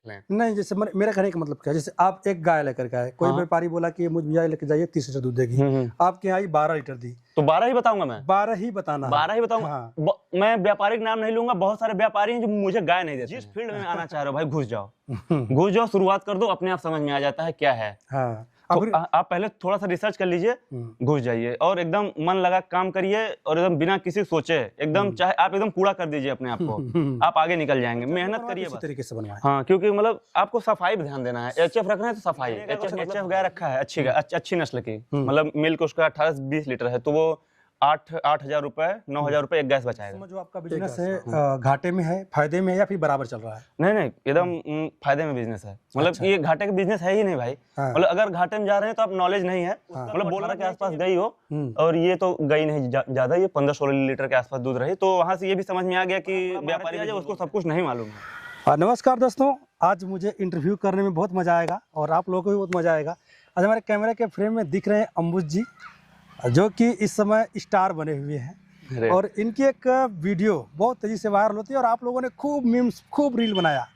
लें। नहीं, जैसे मेरा कहने का मतलब क्या है, जैसे आप एक गाय लेकर के आए, कोई व्यापारी बोला कि मुझ भैया लेकर जाइए 30 लीटर दूध देगी, आपके यहाँ आई 12 लीटर दी, तो 12 ही बताऊंगा मैं, 12 ही बताना है। 12 ही बताऊंगा। हाँ। मैं व्यापारी का नाम नहीं लूंगा, बहुत सारे व्यापारी हैं जो मुझे गाय नहीं देते। जिस फील्ड में आना चाह रहे हो भाई, घुस जाओ, घुस जाओ, शुरुआत कर दो, अपने आप समझ में आ जाता है क्या है। हाँ। तो आप पहले थोड़ा सा रिसर्च कर लीजिए, घुस जाइए और एकदम मन लगा काम करिए और एकदम बिना किसी सोचे, एकदम चाहे आप एकदम कूड़ा कर दीजिए अपने आप को, आप आगे निकल जाएंगे। मेहनत करिए बस। तरीके से बनवाएं। हाँ, क्योंकि मतलब आपको सफाई पे ध्यान देना है। एचएफ रखना है तो सफाई, एचएफ गाय रखा है अच्छी नस्ल की, मतलब मिल्क उसका 18 से 20 लीटर है, तो वो 8,000 रुपए 9,000 रुपए एक गैस बचाएगा। जो आपका बिजनेस है घाटे में है, फायदे में है या फिर बराबर चल रहा है? नहीं, एकदम फायदे में बिजनेस है, मतलब ये घाटे का बिजनेस है ही नहीं भाई। मतलब अगर घाटे में जा रहे हैं तो आप नॉलेज नहीं है, मतलब बोला के आसपास गई हो और ये तो गई नहीं ज्यादा, ये 15-16 लीटर के आसपास दूध रही, तो वहां से ये भी समझ में आ गया कि व्यापारी है उसको सब कुछ नहीं मालूम है। नमस्कार दोस्तों, आज मुझे इंटरव्यू करने में बहुत मजा आएगा और आप लोगों को भी बहुत मजा आएगा। आज हमारे कैमरे के फ्रेम में दिख रहे हैं अंबुज जी, जो कि इस समय स्टार बने हुए हैं और इनकी एक वीडियो बहुत तेजी से वायरल होती है और आप लोगों ने खूब मीम्स, खूब रील बनाया।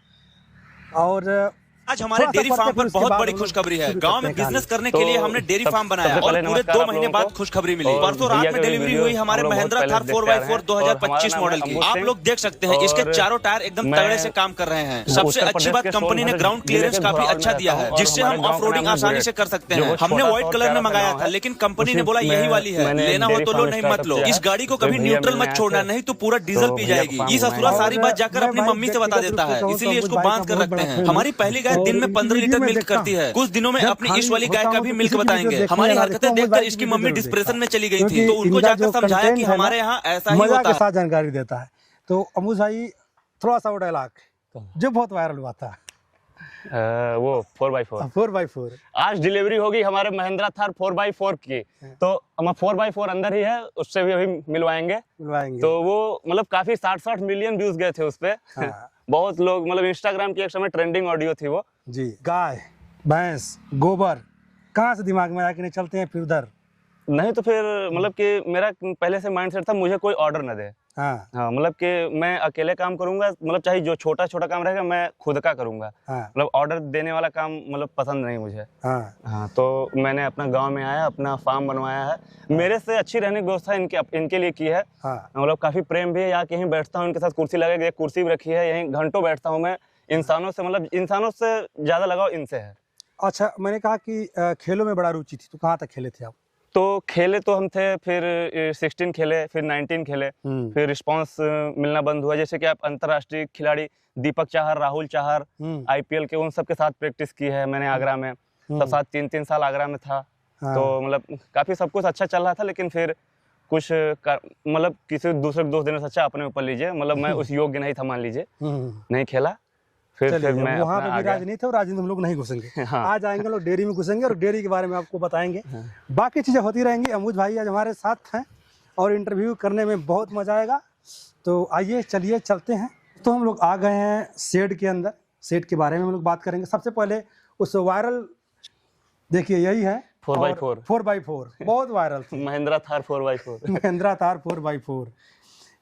और आज हमारे डेयरी फार्म पर बहुत बड़ी खुशखबरी है। गांव में बिजनेस करने के लिए हमने डेयरी फार्म बनाया और पूरे 2 महीने बाद खुशखबरी मिली। परसों रात में डिलीवरी हुई हमारे महिंद्रा थार 4x4 2025 मॉडल की। आप लोग देख सकते हैं इसके चारों टायर एकदम तगड़े से काम कर रहे हैं। सबसे अच्छी बात, कंपनी ने ग्राउंड क्लियरेंस काफी अच्छा दिया है, जिससे हम ऑफ रोडिंग आसानी से कर सकते हैं। हमने व्हाइट कलर में मंगाया था, लेकिन कंपनी ने बोला यही वाली है, लेना हो तो लो, नहीं मत लो। इस गाड़ी को कभी न्यूट्रल मत छोड़ना, नहीं तो पूरा डीजल पी जाएगी। ये ससुरा सारी बात जाकर अपनी मम्मी से बता देता है, इसीलिए इसको बांध कर रखते हैं। हमारी पहली गाय दिन में 15 लीटर मिल्क करती है। कुछ दिनों में अपनी इस वाली गाय का भी मिल्क बताएंगे। हमारी हरकतें देखकर इसकी मम्मी डिप्रेशन में चली गई थी, तो उनको जाकर समझाया कि हमारे यहाँ ऐसा ही होता है। साथ जानकारी देता है। तो अमूज भाई, थोड़ा सा वो डायलॉग जो बहुत वायरल हुआ था, वो 4x4 आज डिलीवरी होगी हमारे महिंद्रा थार 4x4 की, तो हम 4x4 अंदर ही है, उससे भी अभी मिलवाएंगे। तो वो मतलब काफी 60 मिलियन व्यूज गए थे उस पे। बहुत लोग, मतलब इंस्टाग्राम की एक समय ट्रेंडिंग ऑडियो थी वो जी। गाय, भैंस, गोबर कहाँ से दिमाग में आया कि नहीं चलते हैं फिर उधर? नहीं तो फिर मतलब कि मेरा पहले से माइंडसेट था मुझे कोई ऑर्डर न दे। हाँ, मतलब कि मैं अकेले काम करूंगा, मतलब चाहे जो छोटा छोटा काम रहेगा मैं खुद का करूंगा। मतलब ऑर्डर देने वाला काम मतलब पसंद नहीं मुझे। हाँ, तो मैंने अपना गांव में आया, अपना फार्म बनवाया है। मेरे से अच्छी रहने की व्यवस्था इनके लिए की है। मतलब काफी प्रेम भी है, यहाँ यहीं बैठता हूँ, इनके साथ कुर्सी लगे, एक कुर्सी भी रखी है, यहीं घंटों बैठता हूँ मैं। इंसानों से, मतलब इंसानों से ज्यादा लगाव इनसे है। अच्छा, मैंने कहा कि खेलों में बड़ा रुचि थी, तो कहाँ तक खेले थे आप? तो खेले तो हम थे, फिर 16 खेले, फिर 19 खेले, फिर रिस्पांस मिलना बंद हुआ। जैसे कि आप अंतर्राष्ट्रीय खिलाड़ी दीपक चाहर, राहुल चाहर, आईपीएल के, उन सब के साथ प्रैक्टिस की है मैंने आगरा में। सब साथ 3-3 साल आगरा में था। तो मतलब काफी सब कुछ अच्छा चल रहा था, लेकिन फिर कुछ मतलब किसी दूसरे को दोष देने से अच्छा अपने ऊपर लीजिए, मतलब मैं उस योग्य नहीं था, मान लीजिए, नहीं खेला। फिर मैं वहाँ पे भी राजनीति और राजनीति हम लोग नहीं घुसेंगे। आज आएंगे लोग डेयरी में घुसेंगे और डेयरी के बारे में आपको बताएंगे। बाकी चीजें होती रहेंगी। अमूज भाई आज हमारे साथ हैं और इंटरव्यू करने में बहुत मजा आएगा। तो आइए, चलिए चलते हैं। तो हम लोग आ गए हैं शेड के अंदर। शेड के बारे में हम लोग बात करेंगे। सबसे पहले उस वायरल, देखिए यही है 4x4 बहुत वायरल थी। महिंद्रा थार 4x4 महिंद्रा थार 4x4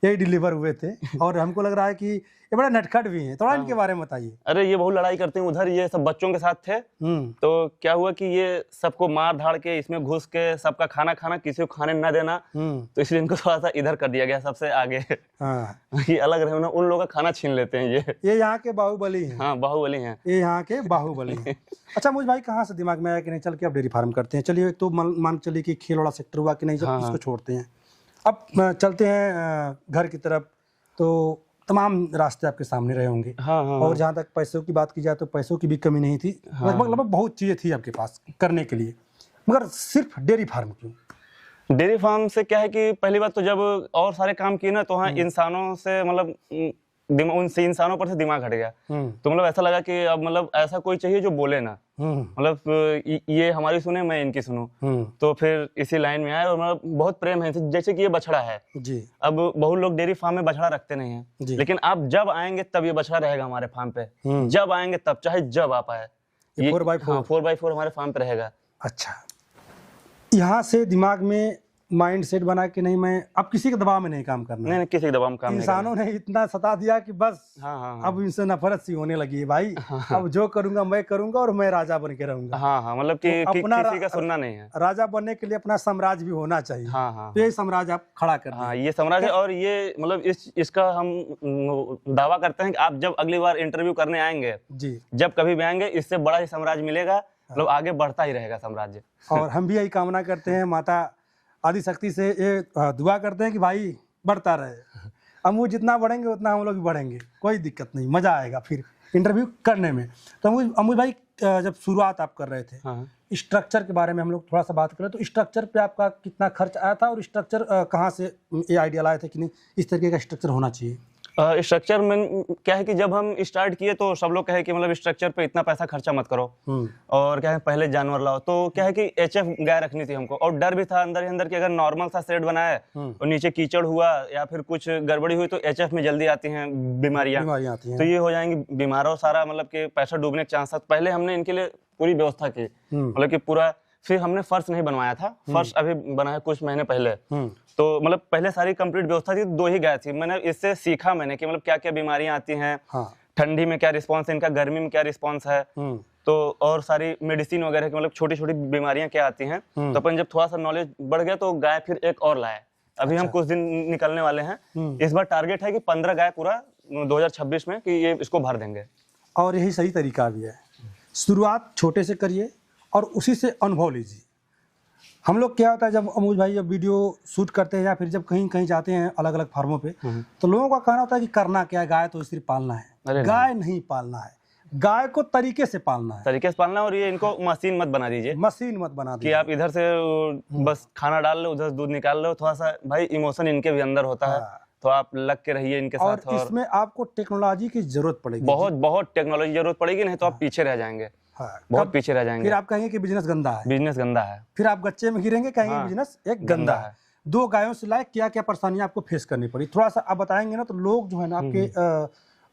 यही डिलीवर हुए थे और हमको लग रहा है कि ये बड़ा नटखट भी है। थोड़ा इनके बारे में बताइए। अरे ये बहुत लड़ाई करते हैं उधर, ये सब बच्चों के साथ थे। तो क्या हुआ कि ये सबको मार धाड़ के इसमें घुस के सबका खाना किसी को खाने न देना, तो इसलिए इनको थोड़ा सा इधर कर दिया गया, सबसे आगे। ये अलग रहे ना, उन लोगों का खाना छीन लेते हैं ये यहाँ के बाहुबली हैं। हाँ, बाहुबली हैं ये, यहाँ के बाहुबली हैं। अच्छा मुझे भाई, कहाँ से दिमाग में आया कि नहीं चल के अब डेयरी फार्म करते हैं? चलिए, तो मान चलिए कि खेल वाला सेक्टर हुआ कि नहीं, जब इसको छोड़ते हैं, अब चलते हैं घर की तरफ। तो तमाम रास्ते आपके सामने रहे होंगे। और जहाँ तक पैसों की बात की जाए तो पैसों की भी कमी नहीं थी, लगभग बहुत चीज़ें थी आपके पास करने के लिए, मगर सिर्फ डेयरी फार्म क्यों? डेयरी फार्म से क्या है कि पहली बात तो जब और सारे काम किए ना, तो हाँ इंसानों से, मतलब उनसे इंसानों पर से दिमाग हट गया। तो मतलब ऐसा लगा कि अब मतलब ऐसा कोई चाहिए जो बोले ना, मतलब ये हमारी सुने, मैं इनकी सुनूं। तो फिर इसी लाइन में आए और मतलब बहुत प्रेम है। जैसे कि ये बछड़ा है जी। अब बहुत लोग डेयरी फार्म में बछड़ा रखते नहीं है, लेकिन आप जब आएंगे तब ये बछड़ा रहेगा हमारे फार्म पे। जब आएंगे तब, चाहे जब आप आए, 4x4 4x4 हमारे फार्म पे रहेगा। अच्छा, यहाँ से दिमाग में माइंड सेट बना कि नहीं, मैं अब किसी के दबाव में नहीं काम करना। नहीं, किसी के दबाव में काम नहीं इंसानों ने इतना सता दिया कि बस अब इनसे नफरत सी होने लगी है भाई। अब जो करूंगा मैं करूंगा और मैं राजा बन के रहूंगा। मतलब कि अपना किसी का सुनना नहीं है। राजा बनने के लिए अपना साम्राज्य भी होना चाहिए। तो ये साम्राज्य आप खड़ा कर ये साम्राज्य, और ये मतलब इसका हम दावा करते हैं कि आप जब अगली बार इंटरव्यू करने आएंगे जी, जब कभी भी आएंगे, इससे बड़ा ही साम्राज्य मिलेगा। मतलब आगे बढ़ता ही रहेगा साम्राज्य। और हम भी यही कामना करते हैं, माता आदिशक्ति से ये दुआ करते हैं कि भाई बढ़ता रहे। हम जितना बढ़ेंगे उतना हम लोग भी बढ़ेंगे, कोई दिक्कत नहीं, मजा आएगा फिर इंटरव्यू करने में। तो अमूज भाई, जब शुरुआत आप कर रहे थे, स्ट्रक्चर के बारे में हम लोग थोड़ा सा बात करें, तो स्ट्रक्चर पे आपका कितना खर्च आया था और स्ट्रक्चर कहाँ से ये आइडिया लाए थे कि नहीं इस तरीके का स्ट्रक्चर होना चाहिए? स्ट्रक्चर में क्या है कि जब हम स्टार्ट किए तो सब लोग कहे कि मतलब स्ट्रक्चर पे इतना पैसा खर्चा मत करो, और क्या है पहले जानवर लाओ। तो क्या है कि एचएफ गाय रखनी थी हमको, और डर भी था अंदर ही अंदर कि अगर नॉर्मल सा शेड बनाए और नीचे कीचड़ हुआ या फिर कुछ गड़बड़ी हुई तो एचएफ में जल्दी आती हैं बीमारियां आती हैं, तो ये हो जाएंगी बीमारों सारा, मतलब कि पैसा डूबने के चांस। पहले हमने इनके लिए पूरी व्यवस्था की, मतलब कि पूरा। फिर हमने फर्श नहीं बनवाया था, फर्श अभी बनाया कुछ महीने पहले। तो मतलब पहले सारी कंप्लीट व्यवस्था थी, 2 ही गाय थी। मैंने इससे सीखा मैंने कि मतलब क्या क्या बीमारियां आती हैं, ठंडी में क्या रिस्पॉन्स है इनका, गर्मी में क्या रिस्पॉन्स है, तो और सारी मेडिसिन वगैरह की मतलब छोटी छोटी बीमारियां क्या आती हैं। तो अपन जब थोड़ा सा नॉलेज बढ़ गया तो गाय फिर एक और लाए। अभी हम कुछ दिन निकलने वाले हैं। इस बार टारगेट है कि 15 गाय पूरा 2026 में कि ये इसको भर देंगे। और यही सही तरीका भी है, शुरुआत छोटे से करिए और उसी से अनुभव लीजिए। हम लोग क्या होता है, जब अमूज भाई जब वीडियो शूट करते हैं या फिर जब कहीं कहीं जाते हैं अलग अलग फार्मों पे, तो लोगों का कहना होता है कि करना क्या है, गाय तो सिर्फ पालना है। गाय नहीं पालना है, गाय को तरीके से पालना है, तरीके से पालना। और ये इनको मशीन मत बना दीजिए, मशीन मत बना दीजिए कि आप इधर से बस खाना डाल लो, उधर से दूध निकाल लो। थोड़ा सा भाई इमोशन इनके भी अंदर होता है, तो आप लग के रहिए इनके साथ। और इसमें आपको टेक्नोलॉजी की जरूरत पड़ेगी, बहुत टेक्नोलॉजी जरूरत पड़ेगी, नहीं तो आप पीछे रह जाएंगे। बहुत पीछे रह जाएंगे। फिर आप कहेंगे कि बिजनेस गंदा है, बिजनेस गंदा है। फिर आप गच्चे में गिरेंगे, कहेंगे बिजनेस एक गंदा है। 2 गायों से लाए क्या क्या परेशानियां आपको फेस करनी पड़ी, थोड़ा सा आप बताएंगे ना, तो लोग जो है ना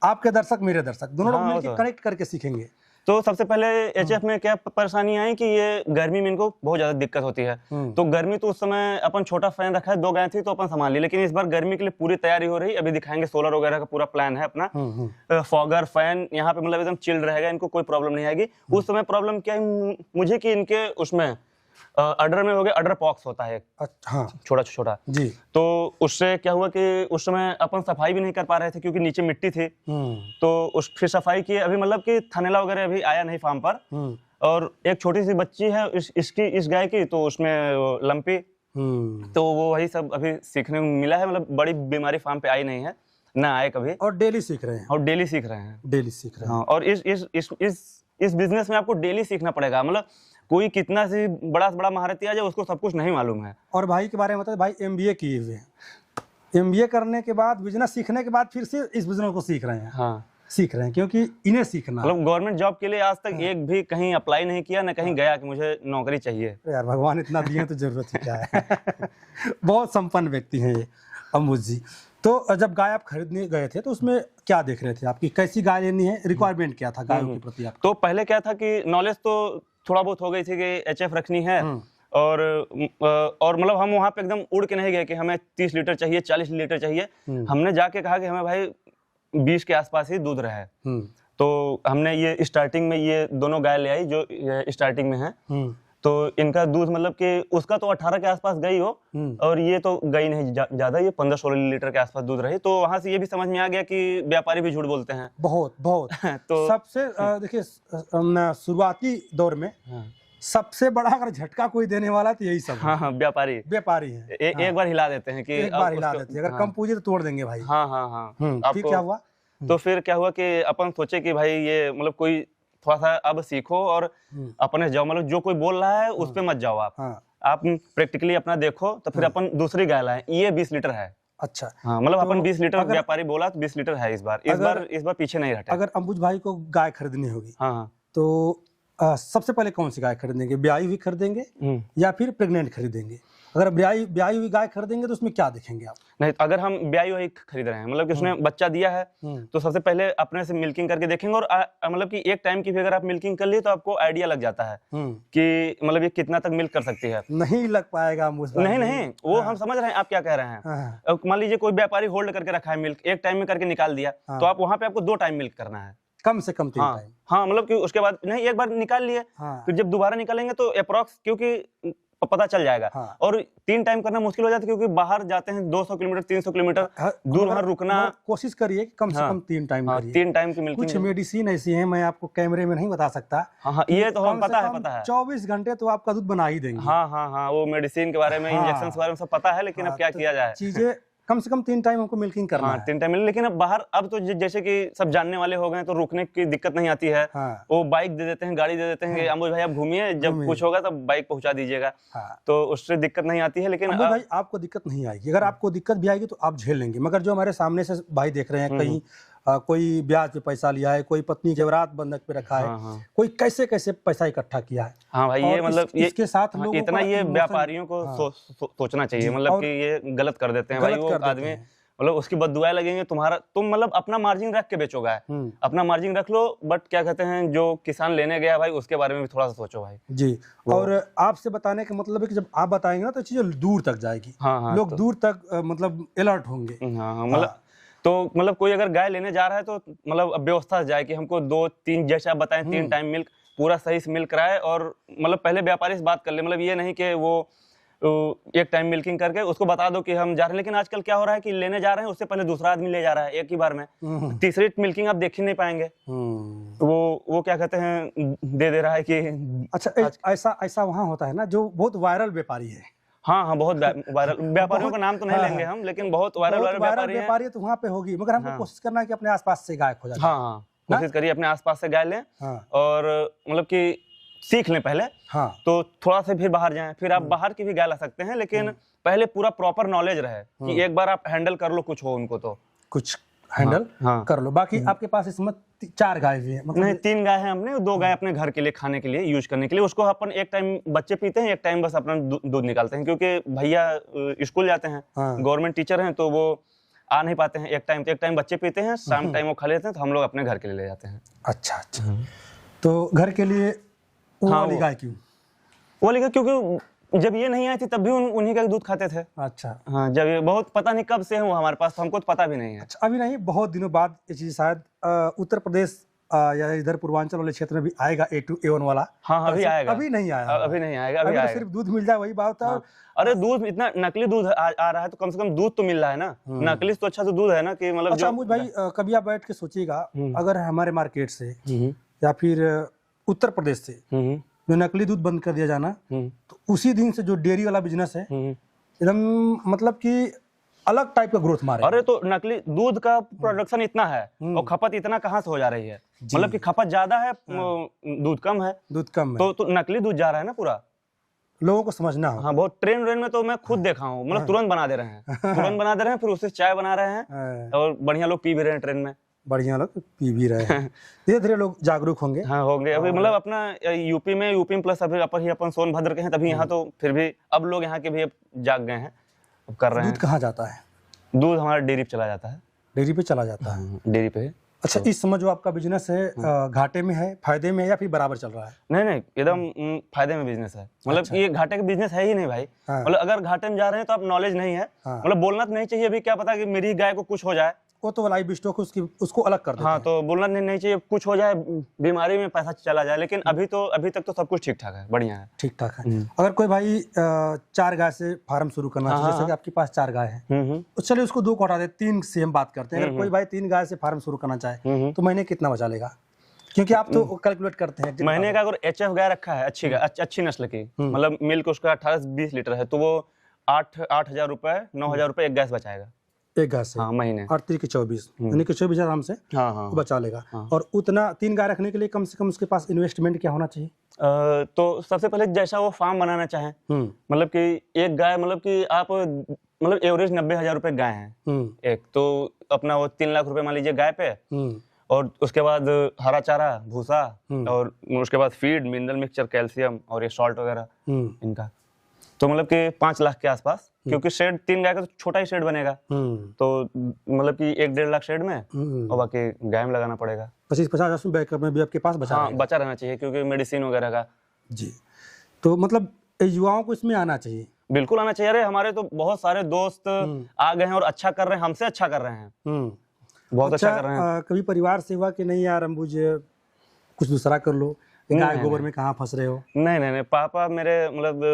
आपके दर्शक मेरे दर्शक दोनों लोग मिलकर कनेक्ट करके सीखेंगे। तो सबसे पहले एचएफ में क्या परेशानी आई कि ये गर्मी में इनको बहुत ज्यादा दिक्कत होती है। तो गर्मी तो उस समय अपन छोटा फैन रखा है, 2 गाय थी तो अपन संभाल ली, लेकिन इस बार गर्मी के लिए पूरी तैयारी हो रही। अभी दिखाएंगे, सोलर वगैरह का पूरा प्लान है अपना। फॉगर फैन यहाँ पे मतलब एकदम चिल्ड रहेगा, इनको कोई प्रॉब्लम नहीं आएगी। उस समय प्रॉब्लम क्या है मुझे कि इनके उसमें अडर में हो गया, अडर पॉक्स होता है छोटा छोटा जी। तो उससे क्या हुआ कि उस समय अपन सफाई भी नहीं कर पा रहे थे क्योंकि नीचे मिट्टी थी। तो फिर सफाई की, अभी मतलब कि थनेला वगैरह अभी आया नहीं फार्म पर। और एक छोटी सी बच्ची है इस गाय की, तो उसमें लंपी, तो वो वही सब अभी सीखने को मिला है। मतलब बड़ी बीमारी फार्म पे आई नहीं है, ना आए कभी। और डेली सीख रहे हैं, और डेली सीख रहे हैं। और इस बिजनेस में आपको डेली सीखना पड़ेगा। मतलब कोई कितना से बड़ा महारथी आ जाए, उसको सब कुछ नहीं मालूम है। और भाई के बारे में बताए, भाई MBA किए हुए हैं, MBA करने के बाद बिजनेस सीखने के बाद फिर से इस बिजनेस को सीख रहे हैं। सीख रहे हैं क्योंकि इन्हें सीखना। मतलब गवर्नमेंट जॉब के लिए आज तक एक भी कहीं अप्लाई नहीं किया, ना कहीं गया कि मुझे नौकरी चाहिए। यार भगवान इतना दिए तो जरूरत ही क्या है। बहुत संपन्न व्यक्ति हैं ये अमूज जी। तो जब गाय आप खरीदने गए थे तो उसमें क्या देख रहे थे, आपकी कैसी गाय लेनी है, रिक्वायरमेंट क्या था गायों के प्रति आपका? तो पहले क्या था कि नॉलेज तो थोड़ा बहुत हो गई थी कि एचएफ रखनी है। और मतलब हम वहाँ पे एकदम उड़ के नहीं गए कि हमें 30 लीटर चाहिए, 40 लीटर चाहिए। हमने जाके कहा कि हमें भाई 20 के आसपास ही दूध रहे। तो हमने ये स्टार्टिंग में ये दोनों गाय ले आई जो स्टार्टिंग में है। तो इनका दूध मतलब कि उसका तो 18 के आसपास गई हो, और ये तो गई नहीं ज्यादा, ये 15-16 लीटर के आसपास दूध रही। तो वहां से ये भी समझ में आ गया कि व्यापारी भी झूठ बोलते हैं बहुत। तो सबसे देखिए शुरुआती दौर में सबसे बड़ा अगर झटका कोई देने वाला तो यही सब। व्यापारी है। एक बार हिला देते हैं कि एक बार हिला देते हैं, अगर कम पूंजी तो तोड़ देंगे भाई। फिर क्या हुआ? तो फिर क्या हुआ कि अपन सोचे कि भाई ये मतलब कोई थोड़ा सा अब सीखो और अपने जाओ, मतलब जो कोई बोल रहा है उस पे मत जाओ आप प्रैक्टिकली अपना देखो। तो फिर अपन दूसरी गाय लाए, ये 20 लीटर है। अच्छा, मतलब अपन 20 लीटर, व्यापारी बोला तो 20 लीटर है इस बार पीछे नहीं हटे। अगर अम्बुज भाई को गाय खरीदनी होगी तो सबसे पहले कौन सी गाय खरीदेंगे, ब्याई हुई खरीदेंगे या फिर प्रेग्नेंट खरीदेंगे? अगर ब्याई हुई गाय खरीदेंगे तो उसमें क्या देखेंगे आप? नहीं, अगर हम ब्याई हुई खरीद रहे हैं, मतलब कि उसने बच्चा दिया है, तो सबसे पहले अपने से मिल्किंग करके देखेंगे। और मतलब कि एक टाइम की भी अगर आप मिल्किंग कर लिए तो आपको आइडिया लग जाता है कि मतलब ये कितना तक मिल्क कर सकती है। नहीं लग पाएगा मुझे। नहीं, वो हम समझ रहे हैं आप क्या कह रहे हैं। मान लीजिए कोई व्यापारी होल्ड करके रखा है मिल्क, एक टाइम में करके निकाल दिया, तो आप वहां पे आपको 2 टाइम मिल्क करना है, कम से कम 3 टाइम। हाँ, मतलब कि उसके बाद नहीं, एक बार निकाल लिए, फिर जब दोबारा निकालेंगे तो अप्रोक्स, क्योंकि पता चल जाएगा। और 3 टाइम करना मुश्किल हो जाता है, क्योंकि बाहर जाते हैं 200 किलोमीटर 300 किलोमीटर दूर, वहां रुकना। कोशिश करिए कि कम से कम 3 टाइम करिए। 3 टाइम की मिल्किंग। कुछ मेडिसिन ऐसी है, मैं आपको कैमरे में नहीं बता सकता। हाँ, ये तो हम पता है 24 घंटे तो आपका दूध बना ही देंगे। हाँ, वो मेडिसिन के बारे में, इंजेक्शन के बारे में सब पता है, लेकिन अब क्या किया जाए, चीजें कम से कम 3 टाइम हमको मिल्किंग करना है। 3 टाइम। लेकिन अब बाहर, अब तो जैसे कि सब जानने वाले हो गए, तो रुकने की दिक्कत नहीं आती है। वो बाइक दे देते हैं, गाड़ी दे देते हैं, अम्बुज भाई आप घूमिए, जब कुछ होगा तब बाइक पहुंचा दीजिएगा, तो उससे दिक्कत नहीं आती है। लेकिन अम्बुज भाई आपको दिक्कत नहीं आएगी। अगर आपको दिक्कत भी आएगी तो आप झेल लेंगे। मगर जो हमारे सामने से भाई देख रहे हैं, कहीं कोई ब्याज पे पैसा लिया है, कोई पत्नी जेवरात बंधक पे रखा है, कोई कैसे कैसे पैसा इकट्ठा किया है। हाँ भाई, ये मतलब इसके साथ लोगों इतना ये व्यापारियों को सोचना चाहिए, मतलब कि ये गलत कर देते हैं भाई। वो आदमी मतलब उसकी बददुआएं लगेंगे, तुम मतलब अपना मार्जिन रख के बेचोगे, अपना मार्जिन रख लो। बट क्या कहते हैं, जो किसान लेने गया भाई, उसके बारे में भी थोड़ा सा सोचो भाई जी। और आपसे बताने का मतलब है कि जब आप बताएंगे ना तो चीजें दूर तक जाएगी। लोग दूर तक मतलब अलर्ट होंगे। मतलब तो मतलब कोई अगर गाय लेने जा रहा है तो मतलब व्यवस्था जाए कि हमको 2-3, जैसे आप बताएं, 3 टाइम मिल्क पूरा सही से मिल्क कराए। और मतलब पहले व्यापारी से बात कर ले, मतलब ये नहीं कि वो एक टाइम मिल्किंग करके उसको बता दो कि हम जा रहे हैं। लेकिन आजकल क्या हो रहा है कि लेने जा रहे हैं, उससे पहले दूसरा आदमी ले जा रहा है एक ही बार में। तीसरी मिल्किंग आप देख ही नहीं पाएंगे। वो क्या कहते हैं, दे रहा है कि अच्छा, ऐसा वहाँ होता है ना, जो बहुत वायरल व्यापारी है। हाँ, बहुत वायरल व्यापारियों का नाम तो नहीं लेंगे हम, लेकिन बहुत वायरल व्यापारी तो वहाँ पे होगी। मगर हमको कोशिश करना है कि अपने आसपास से गाय खोजा। हाँ, कोशिश करिए अपने आसपास से गाय लें, और मतलब कि सीख लें पहले। तो थोड़ा सा फिर बाहर जाएं, फिर आप बाहर की भी गाय ला सकते हैं, लेकिन पहले पूरा प्रॉपर नॉलेज रहे कि एक बार आप हैंडल कर लो, कुछ हो उनको तो कुछ हैंडल कर लो। बाकी आपके पास इसमें 4 गाय भी है? नहीं, 3 गाय है हमने, 2 गाय अपने घर के लिए, खाने के लिए, यूज करने के लिए। उसको अपन एक टाइम बच्चे पीते हैं, एक टाइम बस अपना दूध निकालते हैं, क्योंकि भैया स्कूल जाते हैं, गवर्नमेंट टीचर हैं, तो वो आ नहीं पाते हैं एक टाइम। तो एक टाइम बच्चे पीते हैं, शाम टाइम वो खा लेते हैं, तो हम लोग अपने घर के लिए ले जाते हैं। अच्छा, तो घर के लिए वाली गाय क्यों? वो वाली गाय क्योंकि जब ये नहीं आई थी तब भी उन्हीं का दूध खाते थे। अच्छा। हाँ, जब ये बहुत पता नहीं कब से है वो हमारे पास, तो हमको तो पता भी नहीं है। अच्छा, अभी नहीं, बहुत दिनों बाद ये चीज शायद उत्तर प्रदेश या इधर पूर्वांचल वाले क्षेत्र में भी आएगा A2 A1 वाला। हाँ, अभी आएगा। अभी नहीं आया, अभी नहीं आएगा, अभी आएगा। सिर्फ दूध मिल जाए वही बात है। अरे दूध इतना नकली दूध आ रहा है, तो कम से कम दूध तो मिल रहा है ना। नकली तो अच्छा तो दूध है ना, कि मतलब। अच्छा अम्बुज भाई, कभी आप बैठ के सोचिएगा, अगर हमारे मार्केट से या फिर उत्तर प्रदेश से जो नकली दूध बंद कर दिया जाना, तो उसी दिन से जो डेयरी वाला बिजनेस है एकदम मतलब कि अलग टाइप का ग्रोथ मारे। अरे तो नकली दूध का प्रोडक्शन इतना है और खपत इतना कहाँ से हो जा रही है, मतलब कि खपत ज्यादा है, दूध कम है, तो नकली दूध जा रहा है ना पूरा। लोगों को समझना हो। हाँ, बहुत ट्रेन में तो मैं खुद देखा हूँ, मतलब तुरंत बना दे रहे हैं, फिर उससे चाय बना रहे हैं, और बढ़िया लोग पी भी रहे हैं ट्रेन में। बढ़िया लोग पी भी रहे हैं। धीरे धीरे लोग जागरूक होंगे। हाँ, होंगे। अभी मतलब अपना यूपी में प्लस अभी अपन सोनभद्र के हैं, तभी यहाँ तो फिर भी अब लोग यहाँ के भी अब जाग गए हैं, अब कर रहे हैं। दूध कहाँ जाता है? दूध हमारा डेयरी पे चला जाता है। डेयरी पे चला जाता है? डेयरी पे। अच्छा, इस समय जो आपका बिजनेस है घाटे में है, फायदे में है, या फिर बराबर चल रहा है? नहीं, एकदम फायदे में बिजनेस है। मतलब ये घाटे का बिजनेस है ही नहीं भाई। मतलब अगर घाटे में जा रहे हैं तो आप नॉलेज नहीं है, मतलब बोलना तो नहीं चाहिए। अभी क्या पता कि मेरी गाय को कुछ हो जाए, वो तो लाइव स्टॉक उसको अलग कर देते हैं। हाँ, तो बोलना नहीं चाहिए, कुछ हो जाए, बीमारी में पैसा चला जाए। लेकिन अभी तक तो सब कुछ ठीक ठाक है, बढ़िया है, ठीक ठाक है। अगर कोई भाई 4 गाय से फार्म शुरू करना चाहिए, जैसे कि आपके पास 4 गाय है, तो चलिए उसको 2 को हटा दे, 3 से हम बात करते हैं। अगर कोई भाई 3 गाय से फार्म शुरू करना चाहे तो महीने कितना बचा लेगा? क्योंकि आप तो कैलकुलेट करते हैं महीने का। अगर HF गाय रखा है अच्छी नस्ल की, मतलब मिल्क उसका 18 से 20 लीटर है, तो वो 8,000 रुपए 9,000 रुपए एक गाय से बचाएगा, एक गाय से। हाँ, महीने। 8 3 के 24, यानी कि 24 आराम से बचा लेगा। और उतना 3 गाय रखने के लिए कम से कम उसके पास इन्वेस्टमेंट क्या होना चाहिए? तो सबसे पहले जैसा वो फार्म बनाना चाहे, मतलब कि एक गाय, मतलब कि आप मतलब एवरेज 90,000 रुपए गाय है एक, तो अपना वो 3 लाख रुपए मान लीजिए गाय पे, और उसके बाद हरा चारा, भूसा, और उसके बाद फीड, मिनरल मिक्सचर, कैल्शियम और ये सॉल्ट वगैरह इनका। तो मतलब कि 5 लाख के आसपास, क्योंकि शेड 3 गाय का तो छोटा ही शेड बनेगा, तो मतलब कि 1-1.5 लाख शेड में और बाकी गाय में लगाना पड़ेगा। 25-50 बैकअप में भी आपके पास बचा हाँ, बचा रहना चाहिए, क्योंकि मेडिसिन वगैरह का। जी, तो मतलब युवाओं को इसमें आना चाहिए। बिल्कुल आना चाहिए। अरे हमारे तो बहुत सारे दोस्त आ गए हैं और अच्छा कर रहे हैं, हमसे अच्छा कर रहे हैं, बहुत अच्छा कर रहे हैं। कभी परिवार से हुआ कि नहीं यार अंबुज कुछ दूसरा कर लो, गाय गोबर में कहाँ फंस रहे हो? नहीं, पापा मेरे मतलब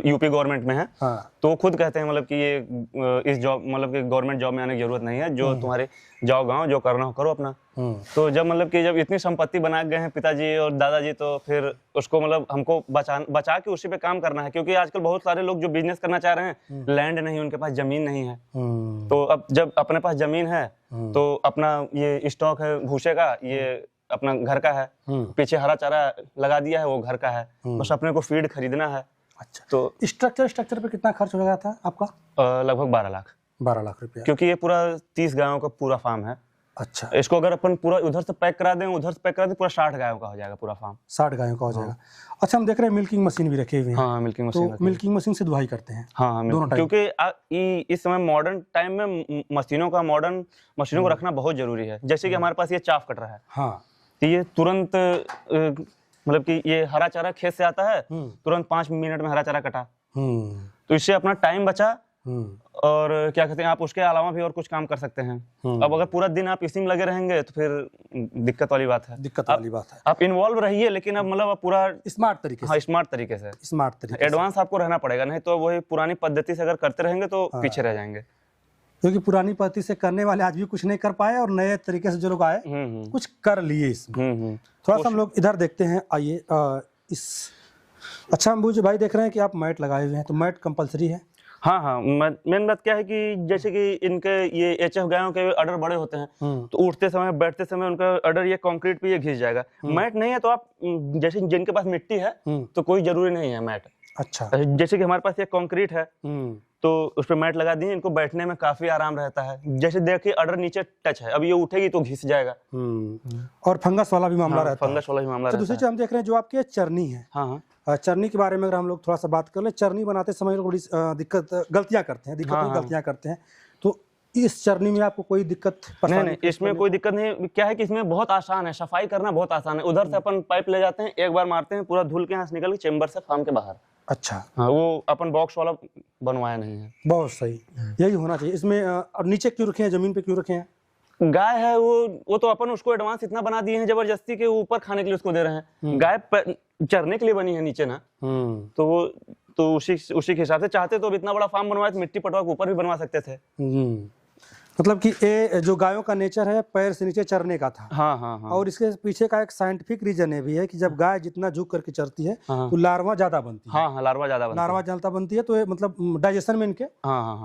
यूपी गवर्नमेंट में है। हाँ। तो खुद कहते हैं मतलब कि ये इस जॉब मतलब कि गवर्नमेंट जॉब में आने की जरूरत नहीं है, जो तुम्हारे जाओ गांव जो करना हो करो अपना। तो जब मतलब कि जब इतनी संपत्ति बना गए हैं पिताजी और दादाजी, तो फिर उसको मतलब हमको बचा के उसी पे काम करना है, क्योंकि आजकल बहुत सारे लोग जो बिजनेस करना चाह रहे हैं, लैंड नहीं, उनके पास जमीन नहीं है। तो अब जब अपने पास जमीन है तो अपना ये स्टॉक है भूसे का, ये अपना घर का है, पीछे हरा चारा लगा दिया है, वो घर का है, बस अपने को फीड खरीदना है। अच्छा, तो स्ट्रक्चर पे कितना खर्च हो गया था आपका? लगभग 12 लाख। 12 लाख रुपया, क्योंकि ये पूरा 30 गायों का पूरा फार्म है। अच्छा, इसको अगर अपन पूरा उधर से पैक करा दें, उधर से पैक करा दें, पूरा 60 गायों का हो जाएगा पूरा फार्म। 60 गायों का हो जाएगा। अच्छा, हम देख रहे हैं मिल्किंग मशीन भी रखे हुए हैं। हाँ, मिल्किंग मशीन। तो मिल्किंग मशीन से दुहाई करते हैं? हाँ, क्योंकि इस समय मॉडर्न टाइम में मॉडर्न मशीनों को रखना बहुत जरूरी है। जैसे कि हमारे पास ये चाफ कट रहा है, हाँ, तो ये तुरंत मतलब कि ये हरा चारा खेत से आता है, तुरंत 5 मिनट में हरा चारा कटा, तो इससे अपना टाइम बचा। और क्या कहते हैं, आप उसके अलावा भी और कुछ काम कर सकते हैं। अब अगर पूरा दिन आप इसी में लगे रहेंगे तो फिर दिक्कत वाली बात है। आप इन्वॉल्व रहिए, लेकिन अब मतलब पूरा स्मार्ट तरीके से। हाँ, स्मार्ट तरीके एडवांस आपको रहना पड़ेगा, नहीं तो वही पुरानी पद्धति से अगर करते रहेंगे तो पीछे रह जाएंगे। क्योंकि पुरानी पद्धति से करने वाले आज भी कुछ नहीं कर पाए, और नए तरीके से जो लोग आए कुछ कर लिए इसमें। थोड़ा सा हम लोग इधर देखते हैं, आइए। अच्छा अंबुज भाई, देख रहे हैं कि आप मैट लगाए हुए हैं, तो मैट कंपलसरी है? हाँ, मेन बात क्या है कि जैसे कि इनके ये एचएफ गायों के अडर बड़े होते हैं, तो उठते समय बैठते समय उनका अडर ये कंक्रीट पे ये घिस जाएगा। मैट नहीं है तो आप जैसे जिनके पास मिट्टी है तो कोई जरूरी नहीं है मैट। अच्छा, जैसे कि हमारे पास ये कंक्रीट है, तो उस पर मैट लगा दिए, इनको बैठने में काफी आराम रहता है। जैसे देखिए अडर नीचे टच है, अब ये उठेगी तो घिस जाएगा। और फंगस वाला भी मामला रहता है। फंगस वाला भी मामला रहता है। दूसरी चीज हम देख रहे हैं जो आपके चरनी है, चरनी के बारे में अगर हम लोग थोड़ा सा बात कर ले, चरनी बनाते समय लोग बड़ी गलतियां करते हैं, तो इस चरनी में आपको कोई दिक्कत? नहीं, इसमें कोई दिक्कत नहीं। क्या है कि इसमें बहुत आसान है, सफाई करना बहुत आसान है। उधर से अपन पाइप ले जाते हैं, एक बार मारते हैं, पूरा धुल के यहाँ से निकल के चेम्बर से फार्म के बाहर। अच्छा, हाँ, वो अपन बॉक्स वाला बनवाया नहीं है। बहुत सही, यही होना चाहिए इसमें। और नीचे क्यों रखे हैं, जमीन पे क्यों रखे हैं? गाय है वो तो अपन उसको एडवांस इतना बना दिए हैं जबरदस्ती के ऊपर खाने के लिए उसको दे रहे हैं। गाय चरने के लिए बनी है नीचे ना, तो वो तो उसी के हिसाब से चाहते तो अब इतना बड़ा फार्म बनवाए तो मिट्टी पटवा के ऊपर भी बनवा सकते थे। मतलब कि ये जो गायों का नेचर है पैर से नीचे चरने का था। हाँ। और इसके पीछे का एक साइंटिफिक रीजन है भी है कि जब गाय जितना झुक करके चरती है तो लार्वा ज्यादा बनती है। हाँ, लार्वा ज्यादा बनती है, तो ये मतलब डाइजेशन में इनके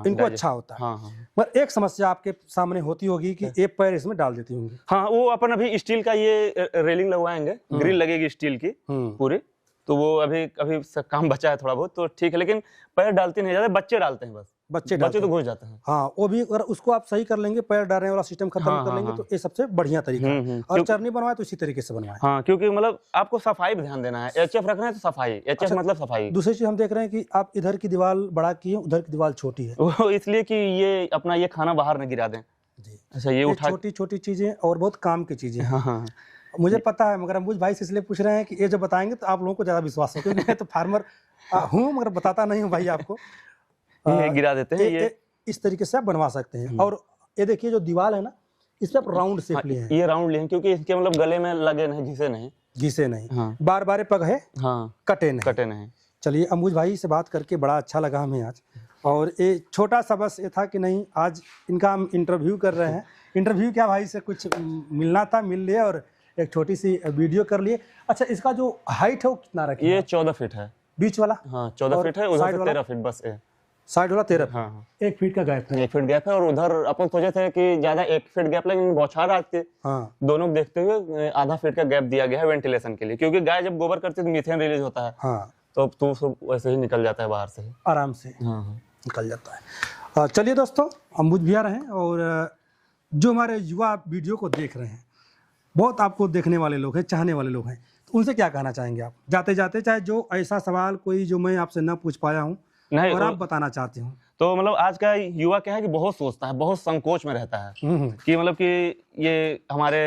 इनको अच्छा होता है। पर एक समस्या आपके सामने होती होगी कि एक पैर इसमें डाल देती होंगी। हाँ, वो अपन अभी स्टील का ये रेलिंग लगवाएंगे, ग्रिल लगेगी स्टील की पूरी, तो वो अभी काम बचा है थोड़ा बहुत, तो ठीक है। लेकिन पैर डालते नहीं ज्यादा, बच्चे डालते हैं बस। बच्चे तो घुस जाते हैं। हाँ, वो भी अगर उसको आप सही कर लेंगे, पैर डालने वाला सिस्टम खत्म कर लेंगे, तो ये सबसे बढ़िया तरीका है। और चरनी बनवाए तो इसी तरीके से बनवाए। हाँ, क्योंकि मतलब आपको सफाई पे ध्यान देना है। एचएफ रखना है तो सफाई, एचएफ मतलब सफाई। दूसरी चीज हम देख रहे हैं कि आप इधर की दीवार बड़ा किए, उधर की दीवार छोटी है, वो इसलिए कि ये अपना ये खाना बाहर न गिरा दें। अच्छा, ये उठा छोटी चीजें और बहुत काम की चीजें। हाँ, मुझे पता है, मगर अंबुज भाई से इसलिए पूछ रहे हैं कि ये जब बताएंगे तो आप लोगों को ज्यादा विश्वास हो, क्योंकि मैं तो फार्मर हूँ मगर बताता नहीं हूँ भाई आपको। गिरा देते हैं ये इस तरीके से आप बनवा सकते हैं। और ये देखिए जो दीवार है ना, इस पे आप राउंड शेप लिए हैं। ये राउंड लिए हैं क्योंकि इसके मतलब गले में लगे नहीं, घिसे नहीं। हाँ। बार पग है, हाँ, कटे नहीं। चलिए, अंबुज भाई से बात करके बड़ा अच्छा लगा हमें आज। और ये छोटा सा बस ये था कि नहीं, आज इनका हम इंटरव्यू कर रहे हैं। इंटरव्यू क्या भाई से कुछ मिलना था, मिल लिया, और एक छोटी सी वीडियो कर लिए। अच्छा, इसका जो हाइट है वो कितना रखे? ये 14 फीट है बीच वाला। हाँ, 14 फीट है, उधर 13 फीट बस है। साइड वाला 13। हाँ। 1 फीट का गैप है। 1 फीट गैप है। और उधर अपन सोचे थे कि ज्यादा 1 फीट गैप, लेकिन बौछार आती है। हाँ। दोनों देखते हुए आधा फीट का गैप दिया गया है वेंटिलेशन के लिए, क्योंकि गाय जब गोबर करती है तो मीथेन रिलीज होता है। हाँ। तो वैसे ही निकल जाता है बाहर से, आराम से। हाँ। निकल जाता है। चलिए दोस्तों, अंबुज भैया रहे, और जो हमारे युवा वीडियो को देख रहे हैं, बहुत आपको देखने वाले लोग हैं, चाहने वाले लोग हैं, तो उनसे क्या कहना चाहेंगे आप जाते जाते, चाहे जो ऐसा सवाल कोई जो मैं आपसे न पूछ पाया हूँ और आप बताना चाहते हूँ? तो मतलब आज का युवा क्या है कि बहुत सोचता है, बहुत संकोच में रहता है कि मतलब कि ये हमारे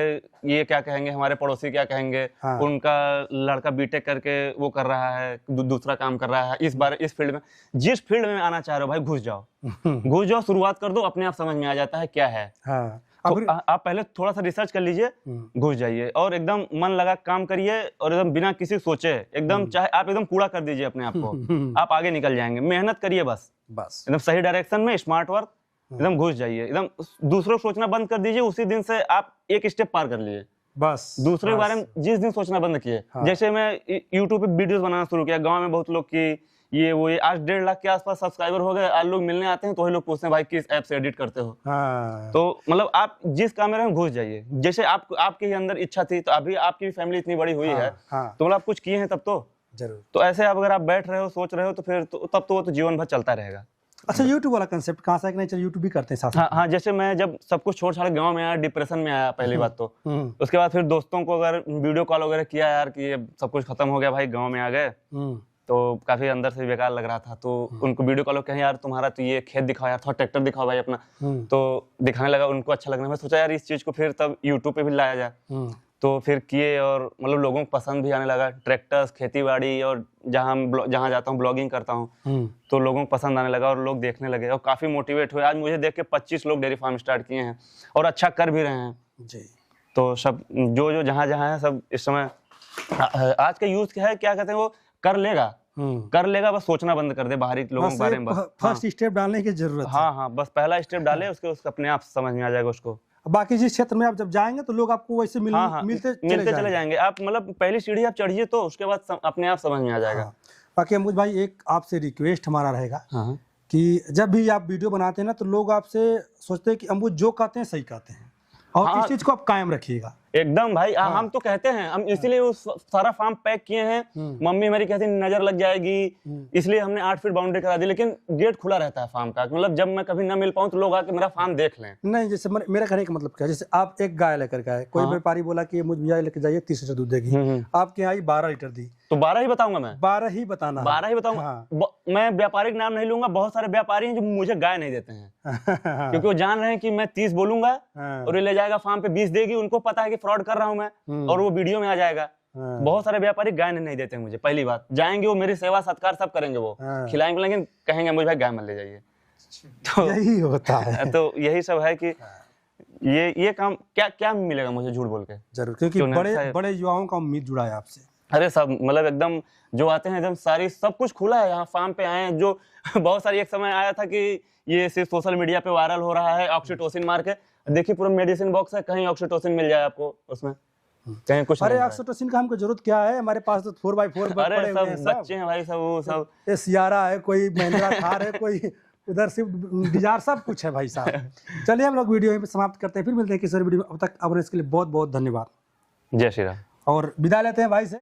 ये क्या कहेंगे, हमारे पड़ोसी क्या कहेंगे, हाँ। उनका लड़का बीटेक करके वो कर रहा है, दूसरा काम कर रहा है, इस बार इस फील्ड में, जिस फील्ड में आना चाह रहे हो भाई घुस जाओ, घुस जाओ, शुरुआत कर दो, अपने आप समझ में आ जाता है क्या है। हाँ। तो आप पहले थोड़ा सा रिसर्च कर लीजिए, घुस जाइए और एकदम मन लगा काम करिए और एकदम बिना किसी सोचे, एकदम चाहे आप एकदम कूड़ा कर दीजिए अपने आप को, आप आगे निकल जाएंगे। मेहनत करिए बस एकदम सही डायरेक्शन में, स्मार्ट वर्क, एकदम घुस जाइए, एकदम दूसरों को सोचना बंद कर दीजिए। उसी दिन से आप एक स्टेप पार कर लिए बस। दूसरे के बारे में जिस दिन सोचना बंद किए, जैसे मैं यूट्यूब पे वीडियोस बनाना शुरू किया, गांव में बहुत लोग की ये वो ये आज 1.5 लाख के आसपास सब्सक्राइबर हो गए। आज लोग मिलने आते हैं तो वही लोग पूछते हैं भाई किस ऐप से एडिट करते हो। तो मतलब आप जिस काम में घुस जाइए, जैसे आपके ही अंदर इच्छा थी, तो अभी आपकी फैमिली इतनी बड़ी हुई है तो मतलब आप कुछ किए हैं तब तो जरूर। तो ऐसे अगर आप बैठ रहे हो, सोच रहे हो, तो फिर तब तो वो तो जीवन भर चलता रहेगा। अच्छा, यूट्यूब वाला कंसेप्ट कहाँ से, नहीं चल यूट्यूब भी करते हैं साथ? हाँ, जैसे मैं जब सब कुछ छोड़ छाड़ गांव में आया, डिप्रेशन में आया पहली बात तो, उसके बाद फिर दोस्तों को अगर वीडियो कॉल वगैरह किया यार कि ये सब कुछ खत्म हो गया भाई, गांव में आ गए, तो काफी अंदर से बेकार लग रहा था। तो उनको वीडियो कॉल कहें यार तुम्हारा तो ये खेत दिखाओ यार, थोड़ा ट्रैक्टर दिखाओ भाई अपना, तो दिखाने लगा, उनको अच्छा लगना। मैं सोचा यार इस चीज को फिर तब यूट्यूब पे भी लाया जाए, तो फिर किए और मतलब लोगों को पसंद भी आने लगा। ट्रैक्टर्स, खेती बाड़ी और जहाँ जाता हूँ ब्लॉगिंग करता हूँ तो लोगों को पसंद आने लगा और लोग देखने लगे और काफी मोटिवेट हुए। आज मुझे देख के 25 लोग डेयरी फार्म स्टार्ट किए हैं और अच्छा कर भी रहे हैं जी। तो सब जो जहाँ है सब इस समय आज का यूथ क्या है, क्या कहते हैं, वो कर लेगा, बस सोचना बंद कर दे बाहरी लोगों के बारे में। फर्स्ट स्टेप डालने की जरूरत है। हाँ, बस पहला स्टेप डाले, उसके अपने आप समझ में आ जाएगा उसको। बाकी जिस क्षेत्र में आप जब जाएंगे तो लोग आपको वैसे मिलते चले जाएंगे। आप मतलब पहली सीढ़ी आप चढ़िए तो उसके बाद अपने आप समझ में आ जाएगा। बाकी अमूज भाई एक आपसे रिक्वेस्ट हमारा रहेगा कि जब भी आप वीडियो बनाते हैं ना, तो लोग आपसे सोचते हैं कि अमूज जो कहते हैं सही कहते हैं, और इस चीज को आप कायम रखिएगा एकदम भाई। हम तो कहते हैं, हम इसीलिए वो सारा फार्म पैक किए हैं। मम्मी मेरी कहती नजर लग जाएगी, इसलिए हमने 8 फीट बाउंड्री करा दी, लेकिन गेट खुला रहता है फार्म का। मतलब जब मैं कभी ना मिल पाऊं तो लोग आके मेरा फार्म देख लें। नहीं, जैसे मेरा कहने का मतलब क्या है, जैसे आप एक गाय लेकर के आए, कोई व्यापारी बोला कि मुझे भैया लेकर जाइए 30 लीटर दूध देगी, आपके आई 12 लीटर दी, तो 12 ही बताऊंगा मैं, 12 ही बताना, 12 ही बताऊंगा। मैं व्यापारिक नाम नहीं लूंगा। बहुत सारे व्यापारी हैं जो मुझे गाय नहीं देते हैं क्योंकि वो जान रहे हैं कि मैं 30 बोलूंगा और ये ले जाएगा फार्म पे 20 देगी। उनको पता है कि फ्रॉड कर रहा हूं मैं और वो वीडियो में आ जाएगा। बहुत सारे व्यापारी गाय नहीं देते हैं मुझे। पहली बात, जाएंगे वो मेरी सेवा सत्कार सब करेंगे, वो खिलाएंगे, लेकिन कहेंगे मुझे भाई गाय मत ले जाइए। तो यही होता है। तो यही सब है कि ये काम क्या मिलेगा मुझे झूठ बोल के? जरूर, क्योंकि बड़े युवाओं का उम्मीद जुड़ा है आपसे। अरे सब मतलब एकदम जो आते हैं एकदम सारी सब कुछ खुला है। यहाँ फार्म पे आए हैं जो बहुत सारी, एक समय आया था कि ये सिर्फ सोशल मीडिया पे वायरल हो रहा है, ऑक्सीटोसिन मार के देखिए पूरा मेडिसिन बॉक्स है, कहीं ऑक्सीटोसिन मिल जाए आपको उसमें, कहीं कुछ। अरे ऑक्सीटोसिन का हमको जरूरत क्या है, हमारे पास तो 4x4 अरे सब बच्चे हैं भाई, सब सियारा है, कोई महिंद्रा थार है, कोई उधर सिर्फ डिजायर, सब कुछ है भाई साहब। चलिए हम लोग वीडियो यहीं पे समाप्त करते हैं, फिर मिलते हैं किसी वीडियो में। अब तक आपने इसके लिए बहुत बहुत धन्यवाद। जय श्री राम। और विदा लेते हैं भाई से।